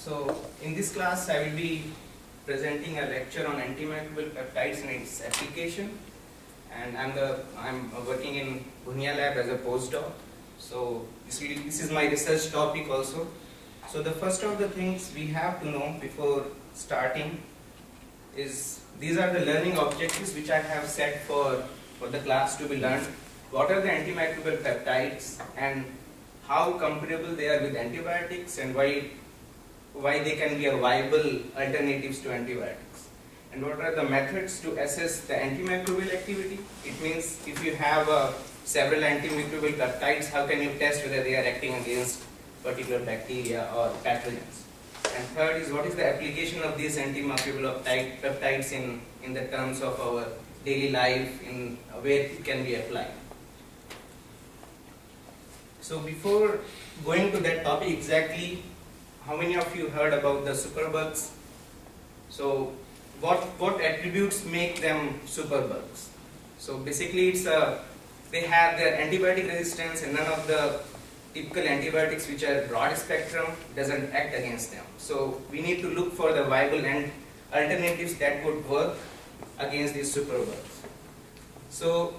So in this class I will be presenting a lecture on antimicrobial peptides and its application, and I'm working in Bunia lab as a postdoc. So this is my research topic also. So the first of the things we have to know before starting is these are the learning objectives which I have set for the class to be learned. What are the antimicrobial peptides and how comparable they are with antibiotics, and why they can be a viable alternatives to antibiotics, and what are the methods to assess the antimicrobial activity. It means if you have several antimicrobial peptides, how can you test whether they are acting against particular bacteria or pathogens. And third is what is the application of these antimicrobial peptides in the terms of our daily life, in where it can be applied. So before going to that topic exactly, how many of you heard about the superbugs? So what attributes make them superbugs? So basically they have their antibiotic resistance, and none of the typical antibiotics which are broad spectrum doesn't act against them. So we need to look for the viable and alternatives that would work against these superbugs. So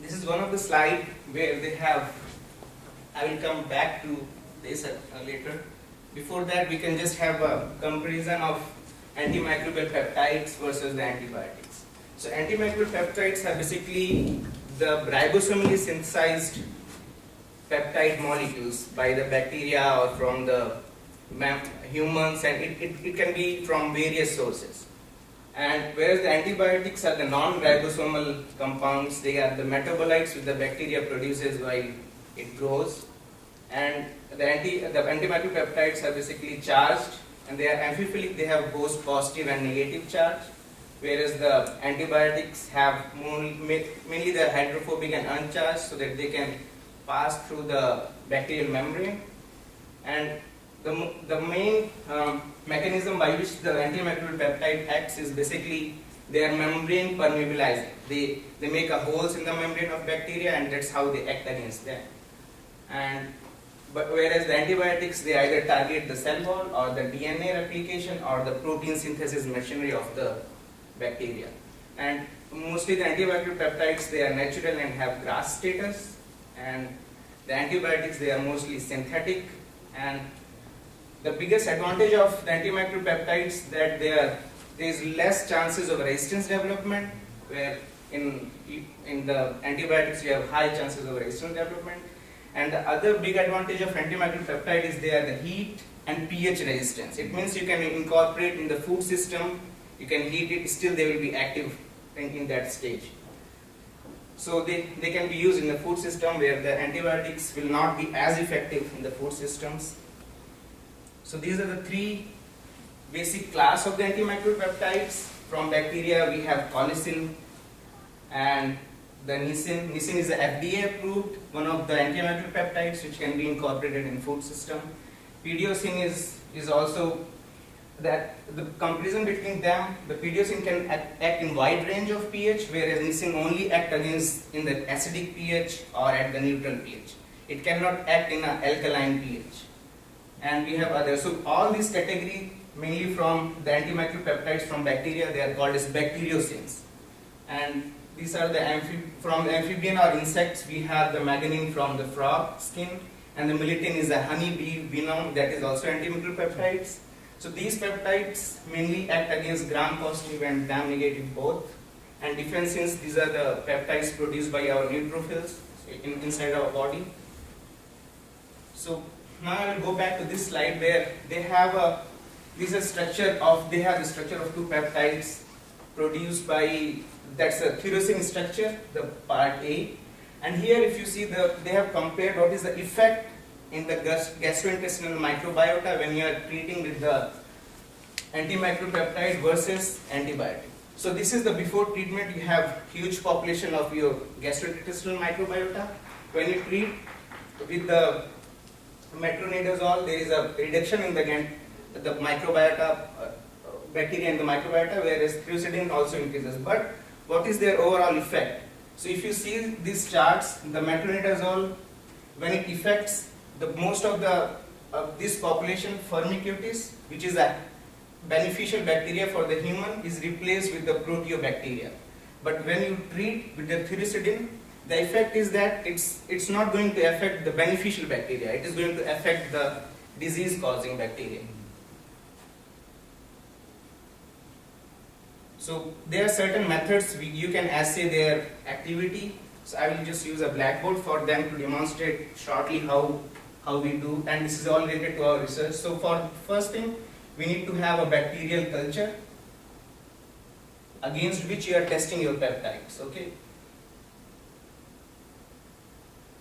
this is one of the slides where they have, I will come back to this later. Before that, we can just have a comparison of antimicrobial peptides versus the antibiotics. So antimicrobial peptides are basically the ribosomally synthesized peptide molecules by the bacteria or from the humans, and it can be from various sources. And whereas the antibiotics are the non-ribosomal compounds, they are the metabolites which the bacteria produces while it grows. And the antimicrobial peptides are basically charged, and they are amphiphilic, they have both positive and negative charge, whereas the antibiotics have mainly the hydrophobic and uncharged, so that they can pass through the bacterial membrane. And the main mechanism by which the antimicrobial peptide acts is basically they are membrane permeabilizing. They make a holes in the membrane of bacteria, and that's how they act against them. But whereas the antibiotics, they either target the cell wall or the DNA replication or the protein synthesis machinery of the bacteria. And mostly the antibiotic peptides, they are natural and have GRAS status, and the antibiotics, they are mostly synthetic. And the biggest advantage of the antimicrobial peptides that there is less chances of resistance development, where in the antibiotics you have high chances of resistance development. And the other big advantage of antimicrobial peptide is they are the heat and pH resistance. It means you can incorporate in the food system, you can heat it, still they will be active in that stage. So they can be used in the food system where the antibiotics will not be as effective in the food systems. So these are the three basic class of the antimicrobial peptides. From bacteria we have colicin and the nisin. Nisin is the FDA approved, one of the antimicrobial peptides which can be incorporated in food system. Pediocin is also that the comparison between them, the pediocin can act in wide range of pH, whereas nisin only act against in the acidic pH or at the neutral pH. It cannot act in an alkaline pH. And we have others. So all these category mainly from the antimicrobial peptides from bacteria, they are called as bacteriocins. And these are from the amphibian or insects, we have the manganine from the frog skin, and the melittin is a honeybee venom, that is also antimicrobial peptides. So these peptides mainly act against gram-positive and gram-negative both. And defensins, these are the peptides produced by our neutrophils inside our body. So now I will go back to this slide where they have the structure of two peptides produced by, that's a tyrosine structure, the part A. And here if you see, they have compared what is the effect in the gastrointestinal microbiota when you are treating with the antimicrobial peptide versus antibiotic. So this is the before treatment. You have huge population of your gastrointestinal microbiota. When you treat with the metronidazole, there is a reduction in the microbiota, bacteria in the microbiota, whereas tyrosine also increases. But what is their overall effect? So if you see these charts, the metronidazole, when it affects, most of the this population Firmicutes, which is a beneficial bacteria for the human, is replaced with the proteobacteria. But when you treat with the thyrocidin, the effect is that it's not going to affect the beneficial bacteria, it is going to affect the disease causing bacteria. So there are certain methods you can assay their activity. So I will just use a blackboard for them to demonstrate shortly how we do, and this is all related to our research. So for first thing, we need to have a bacterial culture against which you are testing your peptides. Okay.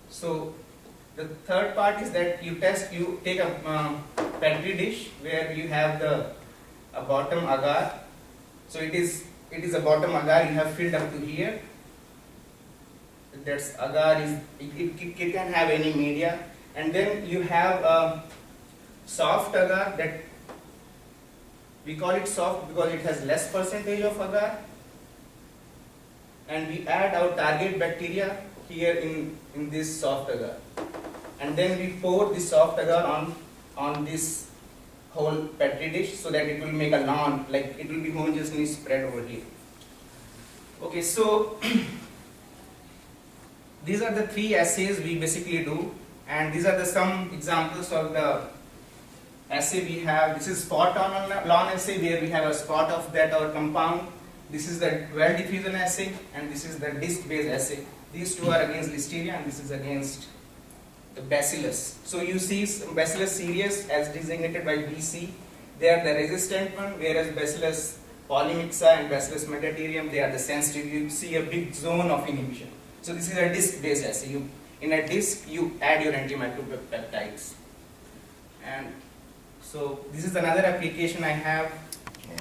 So the third part is that you take a petri dish where you have a bottom agar. So it is a bottom agar you have filled up to here. That's agar is it can have any media, and then you have a soft agar that we call it soft because it has less percentage of agar, and we add our target bacteria here in this soft agar, and then we pour this soft agar on this whole petri dish so that it will make a lawn, like it will be homogeneously spread over here. Okay, so these are the three assays we basically do, and these are some examples of the assay we have. This is spot on lawn assay where we have a spot of that our compound. This is the well diffusion assay, and this is the disc based assay. These two are against Listeria and this is against the Bacillus. So you see Bacillus cereus as designated by BC, they are the resistant one, whereas Bacillus polymixa and Bacillus metatherium, they are the sensitive. You see a big zone of inhibition. So this is a disc based assay. In a disc you add your antimicrobial peptides. And so this is another application I have